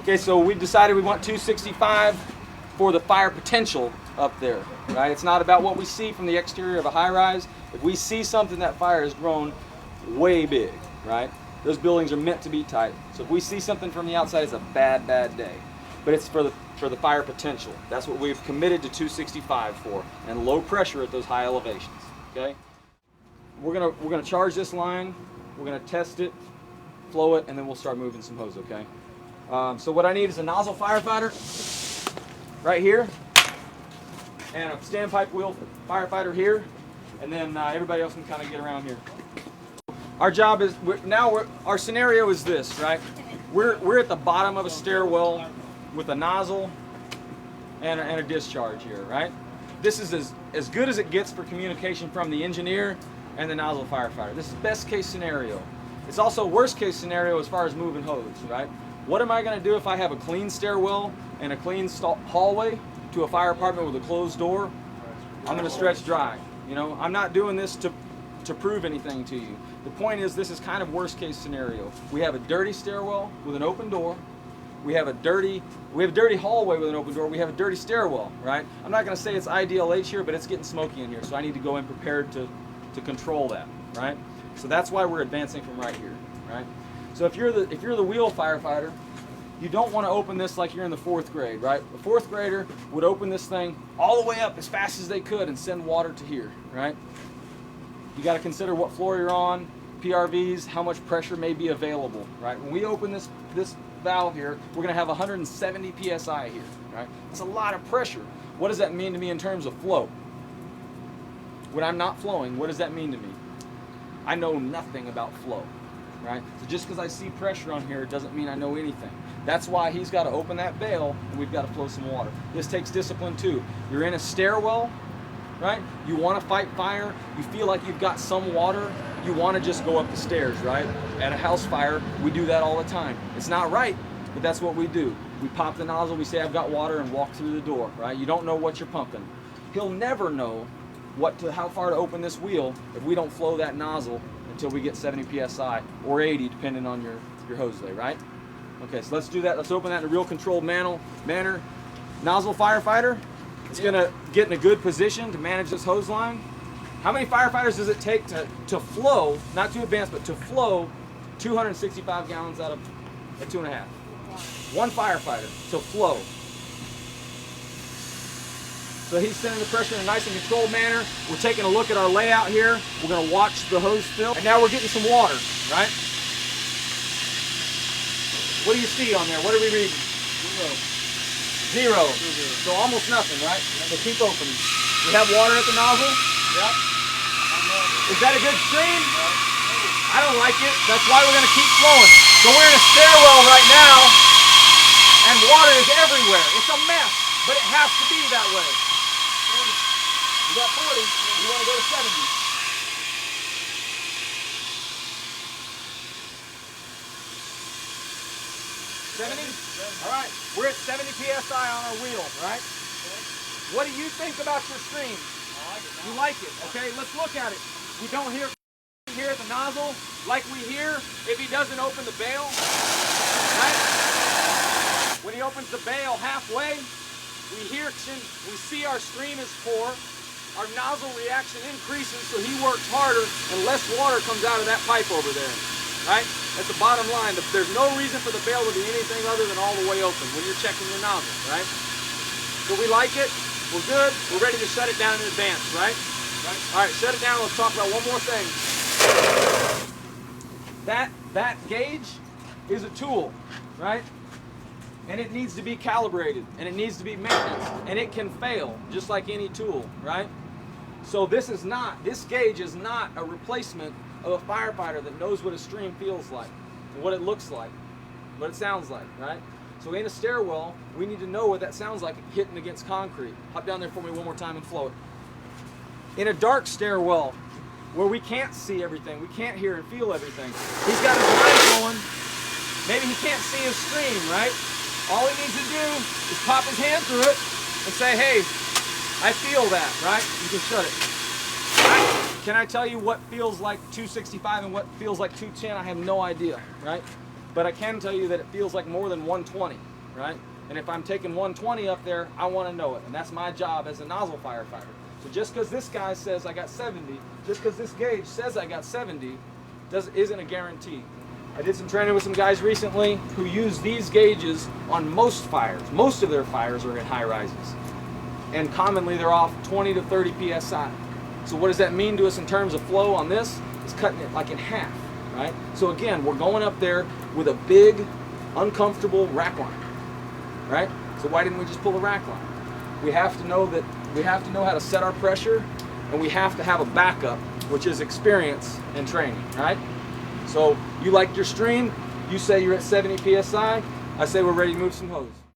Okay, so we decided we want 265 for the fire potential up there, right? It's not about what we see from the exterior of a high-rise. If we see something, that fire has grown way big, right? Those buildings are meant to be tight. So if we see something from the outside, it's a bad, bad day. But it's for the fire potential. That's what we've committed to 265 for, and low pressure at those high elevations. Okay. We're gonna charge this line. We're gonna test it, flow it, and then we'll start moving some hose. Okay. So what I need is a nozzle firefighter right here, and a standpipe wheel firefighter here, and then everybody else can kind of get around here. Our job is our scenario is this, right? We're at the bottom of a stairwell with a nozzle and a discharge here, right? This is as good as it gets for communication from the engineer and the nozzle firefighter. This is best case scenario. It's also worst case scenario as far as moving hose, right? What am I going to do if I have a clean stairwell and a clean hallway to a fire apartment with a closed door? I'm going to stretch dry. You know, I'm not doing this to prove anything to you. The point is, this is kind of worst case scenario. We have a dirty stairwell with an open door. We have a dirty hallway with an open door. We have a dirty stairwell, right? I'm not going to say it's ideal H here, but it's getting smoky in here, so I need to go in prepared to control that, right? So that's why we're advancing from right here, right? So if you're the wheel firefighter, you don't want to open this like you're in the 4th grade, right? A 4th grader would open this thing all the way up as fast as they could and send water to here, right? You got to consider what floor you're on, PRVs, how much pressure may be available, right? When we open this valve here, we're going to have 170 psi here, right? That's a lot of pressure. What does that mean to me in terms of flow? When I'm not flowing, what does that mean to me? I know nothing about flow, right? So just because I see pressure on here, it doesn't mean I know anything. That's why he's got to open that bail and we've got to flow some water. This takes discipline too. You're in a stairwell, right? You want to fight fire. You feel like you've got some water. You want to just go up the stairs, right? At a house fire, we do that all the time. It's not right, but that's what we do. We pop the nozzle, we say I've got water, and walk through the door, right? You don't know what you're pumping. He'll never know how far to open this wheel if we don't flow that nozzle until we get 70 psi or 80, depending on your hose lay, right? Okay, so let's do that. Let's open that in a real controlled manner. Nozzle firefighter, it's gonna get in a good position to manage this hose line. How many firefighters does it take to flow, not to advance, but to flow 265 gallons out of a 2.5? One firefighter to flow. So he's sending the pressure in a nice and controlled manner. We're taking a look at our layout here. We're going to watch the hose fill. And now we're getting some water, right? What do you see on there? What are we reading? Zero. So almost nothing, right? So keep opening. We have water at the nozzle. Yep. Is that a good stream? I don't like it. That's why we're going to keep flowing. So we're in a stairwell right now, and water is everywhere. It's a mess, but it has to be that way. You got 40. You want to go to 70. All right. We're at 70 psi on our wheel, right? What do you think about your stream? You like it, okay? Let's look at it. We don't hear here at the nozzle like we hear if he doesn't open the bail, right? When he opens the bail halfway, we see our stream is poor, our nozzle reaction increases, so he works harder and less water comes out of that pipe over there, right? That's the bottom line. There's no reason for the bail to be anything other than all the way open when you're checking your nozzle, right? So we like it. We're good. We're ready to shut it down in advance, right? All right, shut it down. Let's talk about one more thing. That gauge is a tool, right? And it needs to be calibrated, and it needs to be managed, and it can fail just like any tool, right? So this gauge is not a replacement of a firefighter that knows what a stream feels like, and what it looks like, what it sounds like, right? So in a stairwell, we need to know what that sounds like hitting against concrete. Hop down there for me one more time and flow it. In a dark stairwell, where we can't see everything, we can't hear and feel everything, he's got his mind going, maybe he can't see his stream, right? All he needs to do is pop his hand through it and say, hey, I feel that, right? You can shut it. Can I tell you what feels like 265 and what feels like 210? I have no idea, right? But I can tell you that it feels like more than 120, right? And if I'm taking 120 up there, I want to know it, and that's my job as a nozzle firefighter. So just because this guy says I got 70, just because this gauge says I got 70, isn't a guarantee. I did some training with some guys recently who use these gauges on most fires. Most of their fires are in high rises, and commonly they're off 20 to 30 psi. So what does that mean to us in terms of flow on this? It's cutting it like in half, right? So again, we're going up there with a big, uncomfortable rack line, right? So why didn't we just pull a rack line? We have to know that we have to know how to set our pressure, and we have to have a backup, which is experience and training, right? So you liked your stream, you say you're at 70 psi, I say we're ready to move some hose.